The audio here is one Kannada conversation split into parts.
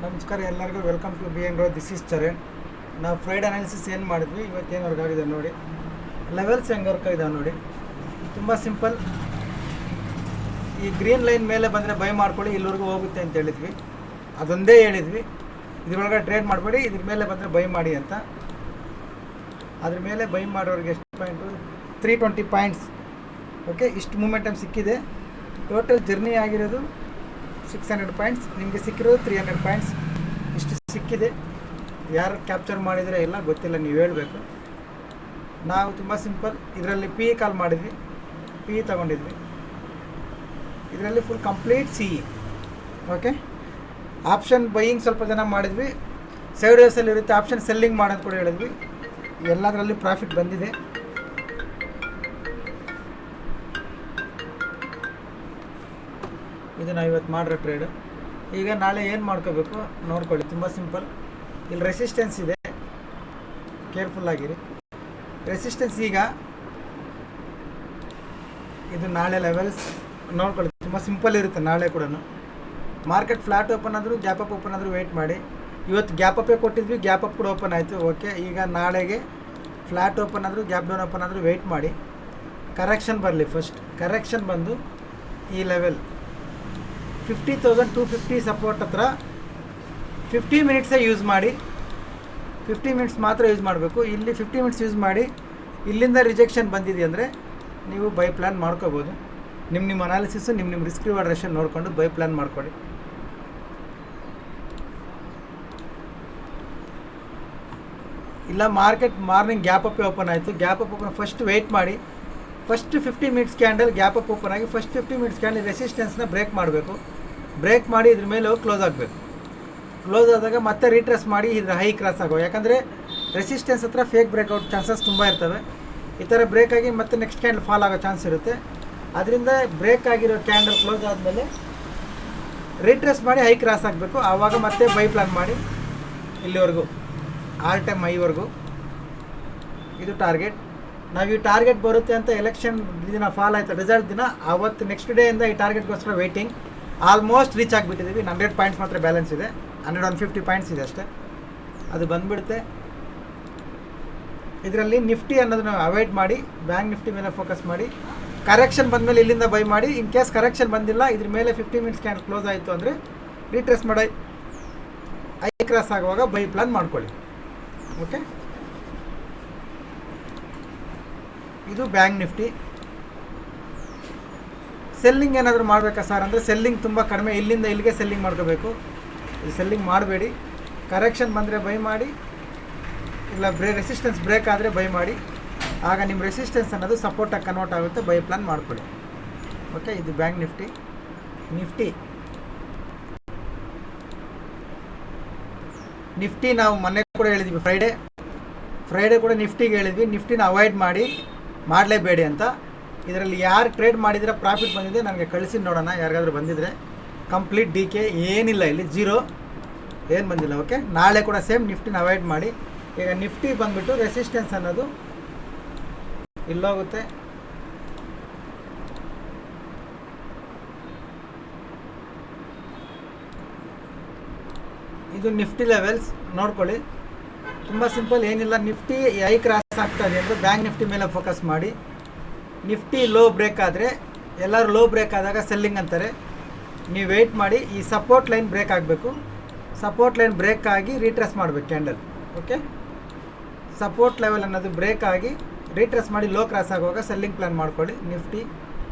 ನಮಸ್ಕಾರ ಎಲ್ಲರಿಗೂ welcome to B N row. This is Charan. ನಾವು ಫ್ರೈಡ್ ಅನಾಲಿಸಿಸ್ ಏನು ಮಾಡಿದ್ವಿ, ಇವತ್ತೇನು ವರ್ಕ್ ಆಗಿದೆ ನೋಡಿ. ಲೆವೆಲ್ಸ್ ಹೆಂಗೆ ವರ್ಕ್ ಆಗಿದೆ ನೋಡಿ, ತುಂಬ ಸಿಂಪಲ್. ಈ ಗ್ರೀನ್ ಲೈನ್ ಮೇಲೆ ಬಂದರೆ ಬೈ ಮಾಡ್ಕೊಳ್ಳಿ, ಇಲ್ಲಿವರೆಗೂ ಹೋಗುತ್ತೆ ಅಂತ ಹೇಳಿದ್ವಿ, ಅದೊಂದೇ ಹೇಳಿದ್ವಿ. ಇದ್ರೊಳಗೆ ಟ್ರೇಡ್ ಮಾಡಬೇಡಿ, ಇದ್ರ ಮೇಲೆ ಬಂದರೆ ಬೈ ಮಾಡಿ ಅಂತ. ಅದ್ರ ಮೇಲೆ ಬೈ ಮಾಡೋರಿಗೆ ಎಷ್ಟು ಪಾಯಿಂಟು? 320 ಪಾಯಿಂಟ್ಸ್. ಓಕೆ, ಇಷ್ಟು ಮೂಮೆಂಟಮ್ ಸಿಕ್ಕಿದೆ. ಟೋಟಲ್ ಜರ್ನಿ ಆಗಿರೋದು 600 ಪಾಯಿಂಟ್ಸ್, ನಿಮಗೆ ಸಿಕ್ಕಿರೋದು 300 ಪಾಯಿಂಟ್ಸ್. ಇಷ್ಟು ಸಿಕ್ಕಿದೆ. ಯಾರು ಕ್ಯಾಪ್ಚರ್ ಮಾಡಿದರೆ ಇಲ್ಲ ಗೊತ್ತಿಲ್ಲ, ನೀವು ಹೇಳಬೇಕು. ನಾವು ತುಂಬ ಸಿಂಪಲ್ ಇದರಲ್ಲಿ ಪಿ ಕಾಲ್ ಮಾಡಿದ್ವಿ, ಪಿ ತೊಗೊಂಡಿದ್ವಿ. ಇದರಲ್ಲಿ full complete C E. Okay, option buying ಸ್ವಲ್ಪ ಜನ ಮಾಡಿದ್ವಿ, ಸೈಡ್ ವೇಸಲ್ಲಿ ಇರುತ್ತೆ. ಆಪ್ಷನ್ ಸೆಲ್ಲಿಂಗ್ ಮಾಡೋದು ಕೂಡ ಹೇಳಿದ್ವಿ. ಎಲ್ಲದರಲ್ಲಿ ಪ್ರಾಫಿಟ್ ಬಂದಿದೆ. ಇದು ನಾವು ಇವತ್ತು ಮಾಡಿರೋ ಟ್ರೇಡು. ಈಗ ನಾಳೆ ಏನು ಮಾಡ್ಕೋಬೇಕು ನೋಡ್ಕೊಳ್ಳಿ, ತುಂಬ ಸಿಂಪಲ್. ಇಲ್ಲಿ ರೆಸಿಸ್ಟೆನ್ಸ್ ಇದೆ, ಕೇರ್ಫುಲ್ಲಾಗಿರಿ. ರೆಸಿಸ್ಟೆನ್ಸ್ ಈಗ ಇದು ನಾಳೆ ಲೆವೆಲ್ಸ್ ನೋಡ್ಕೊಳ್ಳಿ, ತುಂಬ ಸಿಂಪಲ್ ಇರುತ್ತೆ. ನಾಳೆ ಕೂಡ ಮಾರ್ಕೆಟ್ ಫ್ಲಾಟ್ ಓಪನ್ ಆದರೂ ಗ್ಯಾಪ್ ಅಪ್ ಓಪನ್ ಆದರೂ ವೆಯ್ಟ್ ಮಾಡಿ. ಇವತ್ತು ಗ್ಯಾಪ್ ಅಪ್ಪೇ ಕೊಟ್ಟಿದ್ವಿ, ಗ್ಯಾಪ್ ಅಪ್ ಕೂಡ ಓಪನ್ ಆಯಿತು. ಓಕೆ, ಈಗ ನಾಳೆಗೆ ಫ್ಲಾಟ್ ಓಪನ್ ಆದರೂ ಗ್ಯಾಪ್ ಡೌನ್ ಓಪನ್ ಆದರೂ ವೆಯ್ಟ್ ಮಾಡಿ. ಕರೆಕ್ಷನ್ ಬರಲಿ. ಫಸ್ಟ್ ಕರೆಕ್ಷನ್ ಬಂದು ಈ ಲೆವೆಲ್ 50,250 ಸಪೋರ್ಟ್ ಹತ್ರ 50 ಮಿನಿಟ್ಸೇ ಯೂಸ್ ಮಾಡಿ. 50 ಮಿನಿಟ್ಸ್ ಮಾತ್ರ ಯೂಸ್ ಮಾಡಬೇಕು. ಇಲ್ಲಿ 50 ಮಿನಿಟ್ಸ್ ಯೂಸ್ ಮಾಡಿ, ಇಲ್ಲಿಂದ ರಿಜೆಕ್ಷನ್ ಬಂದಿದೆ ಅಂದರೆ ನೀವು ಬೈ ಪ್ಲ್ಯಾನ್ ಮಾಡ್ಕೋಬೋದು. ನಿಮ್ಮ ಅನಾಲಿಸಿಸು, ನಿಮ್ಮ ರಿಸ್ಕ್ ರಿವಾರ್ಡ್ ರೇಷನ್ ನೋಡಿಕೊಂಡು ಬೈ ಪ್ಲ್ಯಾನ್ ಮಾಡ್ಕೊಳ್ಳಿ. ಇಲ್ಲ market morning gap up open ಆಯಿತು, gap up open first wait ಮಾಡಿ. First 50 minutes candle gap up open ಆಗಿ ಫಸ್ಟ್ 50 ಮಿನಿಟ್ಸ್ ಕ್ಯಾಂಡಲ್ ರೆಸಿಸ್ಟೆನ್ಸ್ನ ಬ್ರೇಕ್ ಮಾಡಬೇಕು. ಬ್ರೇಕ್ ಮಾಡಿ ಇದ್ರ ಮೇಲೆ ಹೋಗಿ ಕ್ಲೋಸ್ ಆಗಬೇಕು. ಕ್ಲೋಸ್ ಆದಾಗ ಮತ್ತೆ ರೀಟ್ರೇಸ್ ಮಾಡಿ ಇದ್ರ ಹೈ ಕ್ರಾಸ್ ಆಗೋ. ಯಾಕಂದರೆ ರೆಸಿಸ್ಟೆನ್ಸ್ ಹತ್ರ ಫೇಕ್ ಬ್ರೇಕ್ಔಟ್ ಚಾನ್ಸಸ್ ತುಂಬ ಇರ್ತವೆ. ಈ ಥರ ಬ್ರೇಕ್ ಆಗಿ ಮತ್ತೆ ನೆಕ್ಸ್ಟ್ ಕ್ಯಾಂಡಲ್ ಫಾಲ್ ಆಗೋ ಚಾನ್ಸ್ ಇರುತ್ತೆ. ಅದರಿಂದ ಬ್ರೇಕ್ ಆಗಿರೋ ಕ್ಯಾಂಡಲ್ ಕ್ಲೋಸ್ ಆದಮೇಲೆ ರೀಟ್ರೇಸ್ ಮಾಡಿ ಹೈ ಕ್ರಾಸ್ ಆಗಬೇಕು. ಆವಾಗ ಮತ್ತೆ ಬೈ ಪ್ಲಾನ್ ಮಾಡಿ ಇಲ್ಲಿವರೆಗೂ ಆಲ್ ಟೈಮ್ ಹೈವರೆಗೂ. ಇದು ಟಾರ್ಗೆಟ್. ನಾವು ಈ ಟಾರ್ಗೆಟ್ ಬರುತ್ತೆ ಅಂತ ಎಲೆಕ್ಷನ್ ದಿನ ಫಾಲ್ ಆಯಿತು, ರಿಸಲ್ಟ್ ದಿನ ಆವತ್ತು ನೆಕ್ಸ್ಟ್ ಡೇಯಿಂದ ಈ ಟಾರ್ಗೆಟ್ಗೋಸ್ಕರ ವೆಯ್ಟಿಂಗ್. ಆಲ್ಮೋಸ್ಟ್ ರೀಚ್ ಆಗಿಬಿಟ್ಟಿದ್ದೀವಿ. 100 ಪಾಯಿಂಟ್ಸ್ ಮಾತ್ರ ಬ್ಯಾಲೆನ್ಸ್ ಇದೆ, 150 ಪಾಯಿಂಟ್ಸ್ ಇದೆ ಅಷ್ಟೇ, ಅದು ಬಂದುಬಿಡುತ್ತೆ. ಇದರಲ್ಲಿ ನಿಫ್ಟಿ ಅನ್ನೋದನ್ನ ಅವಾಯ್ಡ್ ಮಾಡಿ, ಬ್ಯಾಂಕ್ ನಿಫ್ಟಿ ಮೇಲೆ ಫೋಕಸ್ ಮಾಡಿ. ಕರೆಕ್ಷನ್ ಬಂದಮೇಲೆ ಇಲ್ಲಿಂದ ಬೈ ಮಾಡಿ. ಇನ್ ಕೇಸ್ ಕರೆಕ್ಷನ್ ಬಂದಿಲ್ಲ, ಇದ್ರ ಮೇಲೆ 50 ಮಿನಿಟ್ಸ್ ಕ್ಯಾಂಡಲ್ ಕ್ಲೋಸ್ ಆಯಿತು ಅಂದರೆ ರೀಟ್ರೇಸ್ ಮಾಡಿ ಐ ಕ್ರಾಸ್ ಆಗುವಾಗ ಬೈ ಪ್ಲಾನ್ ಮಾಡ್ಕೊಳ್ಳಿ. ಓಕೆ, ಇದು ಬ್ಯಾಂಕ್ ನಿಫ್ಟಿ. ಸೆಲ್ಲಿಂಗ್ ಏನಾದರೂ ಮಾಡಬೇಕಾ ಸರ್ ಅಂದರೆ ಸೆಲ್ಲಿಂಗ್ ತುಂಬ ಕಡಿಮೆ, ಇಲ್ಲಿಂದ ಇಲ್ಲಿಗೆ ಸೆಲ್ಲಿಂಗ್ ಮಾಡ್ಕೋಬೇಕು. ಇದು ಸೆಲ್ಲಿಂಗ್ ಮಾಡಬೇಡಿ. ಕರೆಕ್ಷನ್ ಬಂದರೆ ಬೈ ಮಾಡಿ, ಇಲ್ಲ ರೆಸಿಸ್ಟೆನ್ಸ್ ಬ್ರೇಕ್ ಆದರೆ ಬೈ ಮಾಡಿ. ಆಗ ನಿಮ್ಮ ರೆಸಿಸ್ಟೆನ್ಸ್ ಅನ್ನೋದು ಸಪೋರ್ಟಾಗಿ ಕನ್ವರ್ಟ್ ಆಗುತ್ತೆ. ಬೈ ಪ್ಲಾನ್ ಮಾಡ್ಕೊಳ್ಳಿ. ಓಕೆ, ಇದು ಬ್ಯಾಂಕ್ ನಿಫ್ಟಿ. ನಿಫ್ಟಿ ನಾವು ಮೊನ್ನೆ ಕೂಡ ಹೇಳಿದ್ವಿ, ಫ್ರೈಡೇ ಕೂಡ ನಿಫ್ಟಿಗೆ ಹೇಳಿದ್ವಿ, ನಿಫ್ಟಿನ ಅವಾಯ್ಡ್ ಮಾಡಲೇಬೇಡಿ ಅಂತ. ಇದರಲ್ಲಿ ಯಾರು ಟ್ರೇಡ್ ಮಾಡಿದರೆ ಪ್ರಾಫಿಟ್ ಬಂದಿದೆ ನನಗೆ ಕಳಿಸಿ ನೋಡೋಣ, ಯಾರಿಗಾದ್ರೂ ಬಂದಿದ್ದರೆ. ಕಂಪ್ಲೀಟ್ ಡಿ ಕೆ ಏನಿಲ್ಲ, ಇಲ್ಲಿ ಜೀರೋ, ಏನು ಬಂದಿಲ್ಲ. ಓಕೆ, ನಾಳೆ ಕೂಡ ಸೇಮ್ ನಿಫ್ಟಿನ ಅವಾಯ್ಡ್ ಮಾಡಿ. ಈಗ ನಿಫ್ಟಿ ಬಂದುಬಿಟ್ಟು ರೆಸಿಸ್ಟೆನ್ಸ್ ಅನ್ನೋದು ಇಲ್ಲೋಗುತ್ತೆ. ಇದು ನಿಫ್ಟಿ ಲೆವೆಲ್ಸ್ ನೋಡ್ಕೊಳ್ಳಿ, ತುಂಬ ಸಿಂಪಲ್, ಏನಿಲ್ಲ. ನಿಫ್ಟಿ ಐ ಕ್ರಾಸ್ ಆಗ್ತಾಯಿದೆ ಅಂದರೆ ಬ್ಯಾಂಕ್ ನಿಫ್ಟಿ ಮೇಲೆ ಫೋಕಸ್ ಮಾಡಿ. ನಿಫ್ಟಿ ಲೋ ಬ್ರೇಕ್ ಆದರೆ, ಎಲ್ಲರೂ ಲೋ ಬ್ರೇಕ್ ಆದಾಗ ಸೆಲ್ಲಿಂಗ್ ಅಂತಾರೆ. ನೀವು ವೆಯ್ಟ್ ಮಾಡಿ, ಈ ಸಪೋರ್ಟ್ ಲೈನ್ ಬ್ರೇಕ್ ಆಗಬೇಕು. ಸಪೋರ್ಟ್ ಲೈನ್ ಬ್ರೇಕ್ ಆಗಿ ರೀಟ್ರೇಸ್ ಮಾಡಬೇಕು ಕ್ಯಾಂಡಲ್. ಓಕೆ, ಸಪೋರ್ಟ್ ಲೆವೆಲ್ ಅನ್ನೋದು ಬ್ರೇಕ್ ಆಗಿ ರೀಟ್ರೇಸ್ ಮಾಡಿ ಲೋ ಕ್ರಾಸ್ ಆಗುವಾಗ ಸೆಲ್ಲಿಂಗ್ ಪ್ಲಾನ್ ಮಾಡ್ಕೊಳ್ಳಿ. ನಿಫ್ಟಿ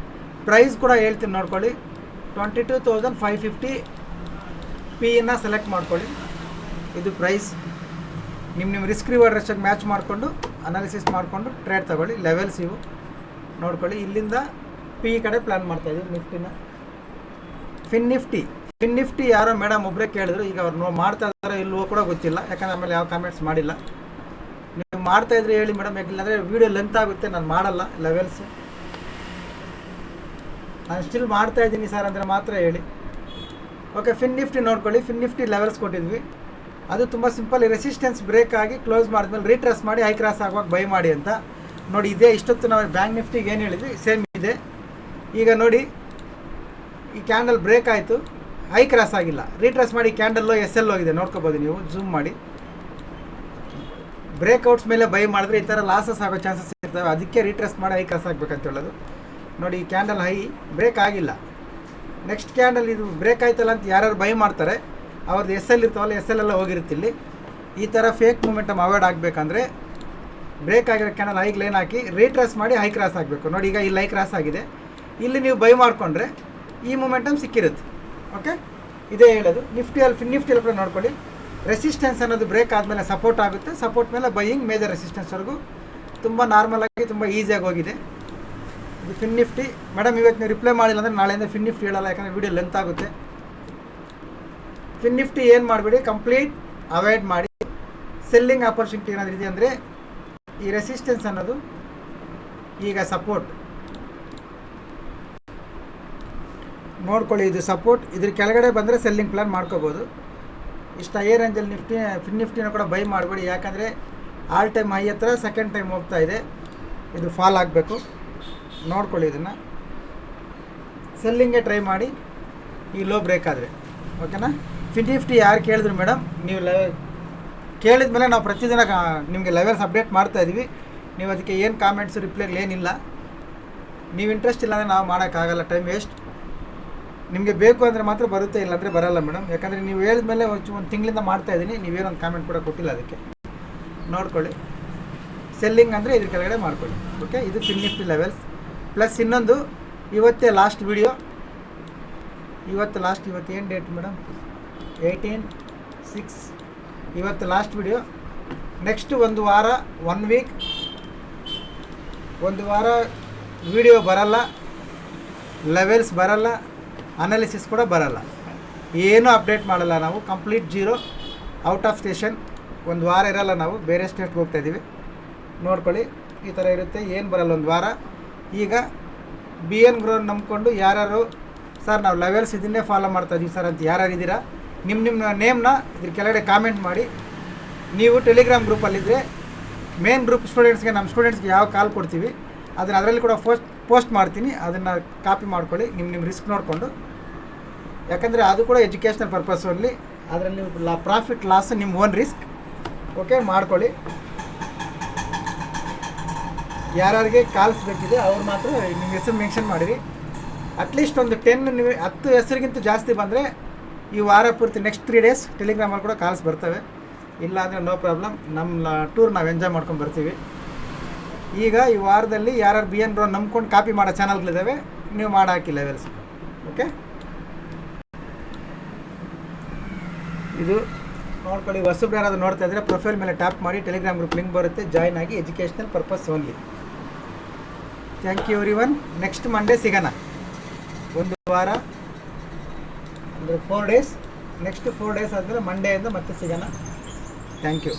ಪ್ರೈಸ್ ಕೂಡ ಹೇಳ್ತೀನಿ ನೋಡ್ಕೊಳ್ಳಿ, 22,550 ಪಿನ ಸೆಲೆಕ್ಟ್ ಮಾಡ್ಕೊಳ್ಳಿ. ಇದು ಪ್ರೈಸ್. ನಿಮ್ಮ ರಿಸ್ಕ್ ರಿವಾರ್ಡ್ ರೇಷನ್ ಮ್ಯಾಚ್ ಮಾಡಿಕೊಂಡು ಅನಾಲಿಸಿಸ್ ಮಾಡಿಕೊಂಡು ಟ್ರೇಡ್ ತಗೊಳ್ಳಿ. ಲೆವೆಲ್ಸ್ ಇವು ನೋಡ್ಕೊಳ್ಳಿ. ಇಲ್ಲಿಂದ ಪಿ ಕಡೆ ಪ್ಲ್ಯಾನ್ ಮಾಡ್ತಾಯಿದ್ದೀವಿ ನಿಫ್ಟಿನ. ಫಿನ್ ನಿಫ್ಟಿ ಯಾರೋ ಮೇಡಮ್ ಒಬ್ಬರೇ ಕೇಳಿದ್ರು, ಈಗ ಅವ್ರು ಮಾಡ್ತಾ ಇದ್ದಾರೋ ಇಲ್ವೋ ಕೂಡ ಗೊತ್ತಿಲ್ಲ, ಯಾಕಂದರೆ ಆಮೇಲೆ ಯಾವ ಕಾಮೆಂಟ್ಸ್ ಮಾಡಿಲ್ಲ. ನೀವು ಮಾಡ್ತಾಯಿದ್ರೆ ಹೇಳಿ ಮೇಡಮ್, ಯಾಕಿಲ್ಲಾಂದರೆ ವೀಡಿಯೋ ಲೆಂತ್ ಆಗುತ್ತೆ, ನಾನು ಮಾಡಲ್ಲ ಲೆವೆಲ್ಸು. ನಾನು ಸ್ಟಿಲ್ ಮಾಡ್ತಾಯಿದ್ದೀನಿ ಸರ್ ಅಂದರೆ ಮಾತ್ರ ಹೇಳಿ. ಓಕೆ, ಫಿನ್ ನಿಫ್ಟಿ ನೋಡ್ಕೊಳ್ಳಿ. ಫಿನ್ ನಿಫ್ಟಿ ಲೆವೆಲ್ಸ್ ಕೊಟ್ಟಿದ್ವಿ, ಅದು ತುಂಬ ಸಿಂಪಲ್. ರೆಸಿಸ್ಟೆನ್ಸ್ ಬ್ರೇಕ್ ಆಗಿ ಕ್ಲೋಸ್ ಮಾಡಿದ್ಮೇಲೆ ರೀಟ್ರೇಸ್ ಮಾಡಿ ಹೈ ಕ್ರಾಸ್ ಆಗುವಾಗ ಬೈ ಮಾಡಿ ಅಂತ ನೋಡಿ. ಇದೇ ಇಷ್ಟೊತ್ತು ನಾವು ಬ್ಯಾಂಕ್ ನಿಫ್ಟಿಗೆ ಏನು ಹೇಳಿದ್ವಿ ಸೇಮ್ ಇದೆ. ಈಗ ನೋಡಿ, ಈ ಕ್ಯಾಂಡಲ್ ಬ್ರೇಕ್ ಆಯಿತು, ಐ ಕ್ರಾಸ್ ಆಗಿಲ್ಲ. ರೀಟ್ರೇಸ್ ಮಾಡಿ ಕ್ಯಾಂಡಲ್ಲು ಎಸ್ ಎಲ್ ಹೋಗಿದೆ, ನೋಡ್ಕೋಬೋದು ನೀವು ಝೂಮ್ ಮಾಡಿ. ಬ್ರೇಕ್ಔಟ್ಸ್ ಮೇಲೆ ಬೈ ಮಾಡಿದ್ರೆ ಈ ಥರ ಲಾಸಸ್ ಆಗೋ ಚಾನ್ಸಸ್ ಇರ್ತವೆ, ಅದಕ್ಕೆ ರೀಟ್ರೇಸ್ ಮಾಡಿ ಐ ಕ್ರಾಸ್ ಆಗಬೇಕಂತ ಹೇಳೋದು. ನೋಡಿ ಈ ಕ್ಯಾಂಡಲ್ ಹೈ ಬ್ರೇಕ್ ಆಗಿಲ್ಲ, ನೆಕ್ಸ್ಟ್ ಕ್ಯಾಂಡಲ್ ಇದು ಬ್ರೇಕ್ ಆಯ್ತಲ್ಲ ಅಂತ ಯಾರ್ಯಾರು ಬೈ ಮಾಡ್ತಾರೆ ಅವ್ರದ್ದು ಎಸ್ ಎಲ್ ಇರ್ತಾವಲ್ಲ, ಎಸ್ ಎಲ್ ಎಲ್ಲ ಹೋಗಿರುತ್ತಿಲ್ಲಿ. ಈ ಥರ ಫೇಕ್ ಮೂಮೆಂಟಮ್ ಅವಾಯ್ಡ್ ಆಗಬೇಕಂದ್ರೆ ಬ್ರೇಕ್ ಆಗಿರೋ ಕ್ಯಾಂಡಲ್ ಹೈಗೆ ಲೈನ್ ಹಾಕಿ ರೀಟ್ರೇಸ್ ಮಾಡಿ ಹೈ ಕ್ರಾಸ್ ಆಗಬೇಕು. ನೋಡಿ ಈಗ ಇಲ್ಲಿ ಹೈ ಕ್ರಾಸ್ ಆಗಿದೆ, ಇಲ್ಲಿ ನೀವು ಬೈ ಮಾಡಿಕೊಂಡ್ರೆ ಈ ಮೂಮೆಂಟಮ್ ಸಿಕ್ಕಿರುತ್ತೆ. ಓಕೆ, ಇದೇ ಹೇಳೋದು. ನಿಫ್ಟಿಯಲ್ಲಿ ಕೂಡ ನೋಡ್ಕೊಳ್ಳಿ, ರೆಸಿಸ್ಟೆನ್ಸ್ ಅನ್ನೋದು ಬ್ರೇಕ್ ಆದಮೇಲೆ ಸಪೋರ್ಟ್ ಆಗುತ್ತೆ, ಸಪೋರ್ಟ್ ಮೇಲೆ ಬೈಯಿಂಗ್ ಮೇಜರ್ ರೆಸಿಸ್ಟೆನ್ಸ್ವರೆಗೂ ತುಂಬ ನಾರ್ಮಲಾಗಿ ತುಂಬ ಈಸಿಯಾಗಿ ಹೋಗಿದೆ. ಇದು ಫಿನ್ ನಿಫ್ಟಿ. ಮೇಡಮ್ ಇವತ್ತು ನೀವು ರಿಪ್ಲೈ ಮಾಡಿಲ್ಲ ಅಂದರೆ ನಾಳೆಯಿಂದ ಫಿನ್ ನಿಫ್ಟಿ ಹೇಳಲ್ಲ, ಯಾಕಂದರೆ ವೀಡಿಯೋ ಲೆಂತ್ ಆಗುತ್ತೆ. ಫಿನ್ ನಿಫ್ಟಿ ಏನು ಮಾಡಬೇಡಿ, ಕಂಪ್ಲೀಟ್ ಅವಾಯ್ಡ್ ಮಾಡಿ. ಸೆಲ್ಲಿಂಗ್ ಆಪರ್ಚುನಿಟಿ ಏನಾದರೂ ಇದೆ ಅಂದರೆ ಈ ರೆಸಿಸ್ಟೆನ್ಸ್ ಅನ್ನೋದು ಈಗ ಸಪೋರ್ಟ್ ನೋಡ್ಕೊಳ್ಳಿ, ಇದು ಸಪೋರ್ಟ್, ಇದ್ರ ಕೆಳಗಡೆ ಬಂದರೆ ಸೆಲ್ಲಿಂಗ್ ಪ್ಲಾನ್ ಮಾಡ್ಕೋಬೋದು. ಇಷ್ಟ ಹೈ ರೇಂಜಲ್ಲಿ ಫಿನ್ ನಿಫ್ಟಿನ ಕೂಡ ಬೈ ಮಾಡಬೇಡಿ, ಯಾಕಂದರೆ ಆಲ್ ಟೈಮ್ ಹೈ ಹತ್ರ ಸೆಕೆಂಡ್ ಟೈಮ್ ಹೋಗ್ತಾ ಇದೆ, ಇದು ಫಾಲ್ ಆಗಬೇಕು. ನೋಡ್ಕೊಳ್ಳಿ ಇದನ್ನು, ಸೆಲ್ಲಿಂಗ್ಗೆ ಟ್ರೈ ಮಾಡಿ ಈ ಲೋ ಬ್ರೇಕ್ ಆದರೆ. ಓಕೆನಾ? ಫಿನ್ ನಿಫ್ಟಿ ಯಾರು ಕೇಳಿದ್ರು ಮೇಡಮ್, ನೀವು ಕೇಳಿದ ಮೇಲೆ ನಾವು ಪ್ರತಿದಿನ ನಿಮಗೆ ಲೆವೆಲ್ಸ್ ಅಪ್ಡೇಟ್ ಮಾಡ್ತಾಯಿದ್ದೀವಿ. ನೀವು ಅದಕ್ಕೆ ಏನು ಕಾಮೆಂಟ್ಸು ರಿಪ್ಲೈಗಳು ಏನಿಲ್ಲ, ನೀವು ಇಂಟ್ರೆಸ್ಟ್ ಇಲ್ಲ ಅಂದರೆ ನಾವು ಮಾಡೋಕ್ಕಾಗಲ್ಲ, ಟೈಮ್ ವೇಸ್ಟ್. ನಿಮಗೆ ಬೇಕು ಅಂದರೆ ಮಾತ್ರ ಬರುತ್ತೆ, ಇಲ್ಲಾಂದರೆ ಬರೋಲ್ಲ ಮೇಡಮ್. ಯಾಕಂದರೆ ನೀವು ಹೇಳಿದ ಮೇಲೆ ಒಂದು ತಿಂಗಳಿಂದ ಮಾಡ್ತಾಯಿದ್ದೀನಿ, ನೀವೇನೊಂದು ಕಾಮೆಂಟ್ ಕೂಡ ಕೊಟ್ಟಿಲ್ಲ, ಅದಕ್ಕೆ ನೋಡ್ಕೊಳ್ಳಿ. ಸೆಲ್ಲಿಂಗ್ ಅಂದರೆ ಇದ್ರ ಕೆಳಗಡೆ ಮಾಡ್ಕೊಳ್ಳಿ. ಓಕೆ, ಇದು ಫಿನ್ ನಿಫ್ಟಿ ಲೆವೆಲ್ಸ್. ಪ್ಲಸ್ ಇನ್ನೊಂದು, ಇವತ್ತೇ ಲಾಸ್ಟ್ ವಿಡಿಯೋ, ಇವತ್ತು ಏನು ಡೇಟ್ ಮೇಡಮ್? 18/6. ಇವತ್ತು ಲಾಸ್ಟ್ ವಿಡಿಯೋ. ನೆಕ್ಸ್ಟ್ ಒಂದು ವಾರ, 1 ವೀಕ್, ಒಂದು ವಾರ ವಿಡಿಯೋ ಬರಲ್ಲ, ಲೆವೆಲ್ಸ್ ಬರಲ್ಲ, ಅನಾಲಿಸಿಸ್ ಕೂಡ ಬರಲ್ಲ, ಏನೂ ಅಪ್ಡೇಟ್ ಮಾಡಲ್ಲ ನಾವು. Complete zero, out of station. ಒಂದು ವಾರ ಇರಲ್ಲ, ನಾವು ಬೇರೆ ಸ್ಟೇಟ್ಗೆ ಹೋಗ್ತಾಯಿದ್ದೀವಿ. ನೋಡ್ಕೊಳ್ಳಿ, ಈ ಥರ ಇರುತ್ತೆ, ಏನು ಬರಲ್ಲ ಒಂದು ವಾರ. ಈಗ BN ಗ್ರೋನ್ ನಂಬ್ಕೊಂಡು ಯಾರು ಸರ್ ನಾವು ಲೆವೆಲ್ಸ್ ಇದನ್ನೇ ಫಾಲೋ ಮಾಡ್ತಾಯಿದ್ದೀವಿ ಸರ್ ಅಂತ ಯಾರು ಇದ್ದೀರಾ, ನಿಮ್ಮ ನೇಮ್ನ ಇದ್ರ ಕೆಳಗಡೆ ಕಾಮೆಂಟ್ ಮಾಡಿ. ನೀವು ಟೆಲಿಗ್ರಾಮ್ ಗ್ರೂಪಲ್ಲಿದ್ದರೆ ಮೇನ್ ಗ್ರೂಪ್ ಸ್ಟೂಡೆಂಟ್ಸ್ಗೆ, ನಮ್ಮ ಸ್ಟೂಡೆಂಟ್ಸ್ಗೆ ಯಾವ ಕಾಲ್ ಕೊಡ್ತೀವಿ ಅದರಲ್ಲಿ ಕೂಡ ಪೋಸ್ಟ್ ಮಾಡ್ತೀನಿ, ಅದನ್ನು ಕಾಪಿ ಮಾಡ್ಕೊಳ್ಳಿ ನಿಮ್ಮ ರಿಸ್ಕ್ ನೋಡಿಕೊಂಡು. ಯಾಕಂದರೆ ಅದು ಕೂಡ ಎಜುಕೇಷ್ನಲ್ ಪರ್ಪಸ್ ಓನ್ಲಿ, ಅದರಲ್ಲಿ ಪ್ರಾಫಿಟ್ ಲಾಸ್ ನಿಮ್ಮ ಓನ್ ರಿಸ್ಕ್. ಓಕೆ, ಮಾಡ್ಕೊಳ್ಳಿ. ಯಾರಿಗೆ ಕಾಲ್ಸ್ ಬೇಕಿದೆ ಅವ್ರು ಮಾತ್ರ ನಿಮ್ಮ ಹೆಸರು ಮೆನ್ಷನ್ ಮಾಡಿರಿ. ಅಟ್ಲೀಸ್ಟ್ ಒಂದು 10 ಹೆಸರಿಗಿಂತ ಜಾಸ್ತಿ ಬಂದರೆ ಈ ವಾರ ಪೂರ್ತಿ ನೆಕ್ಸ್ಟ್ 3 ಡೇಸ್ ಟೆಲಿಗ್ರಾಮಲ್ಲಿ ಕೂಡ ಕಾಲ್ಸ್ ಬರ್ತವೆ. ಇಲ್ಲ ಅಂದರೆ ನೋ ಪ್ರಾಬ್ಲಮ್, ನಮ್ಮ ಟೂರ್ ನಾವು ಎಂಜಾಯ್ ಮಾಡ್ಕೊಂಡು ಬರ್ತೀವಿ. ಈಗ ಈ ವಾರದಲ್ಲಿ ಯಾರು BN ಗ್ರೋನ್ ನಂಬ್ಕೊಂಡು ಕಾಪಿ ಮಾಡೋ ಚಾನಲ್ಗಳಿದ್ದಾವೆ, ನೀವು ಮಾಡಾಕಿ ಲೆವೆಲ್ಸ್. ಓಕೆ, ಇದು ನೋಡ್ಕೊಳ್ಳಿ. ಹೊಸಬ್ರು ಯಾರಾದರೂ ನೋಡ್ತಾ ಇದ್ದರೆ ಪ್ರೊಫೈಲ್ ಮೇಲೆ ಟ್ಯಾಪ್ ಮಾಡಿ, ಟೆಲಿಗ್ರಾಮ್ ಗ್ರೂಪ್ ಲಿಂಕ್ ಬರುತ್ತೆ, ಜಾಯ್ನ್ ಆಗಿ. Educational purpose only. Thank you everyone. Next Monday ಸಿಗೋಣ. ಒಂದು ವಾರ ಅಂದರೆ 4 ಡೇಸ್, ನೆಕ್ಸ್ಟ್ 4 ಡೇಸ್ ಆದಮೇಲೆ ಮಂಡೆಯಿಂದ ಮತ್ತೆ ಸಿಗೋಣ. Thank you.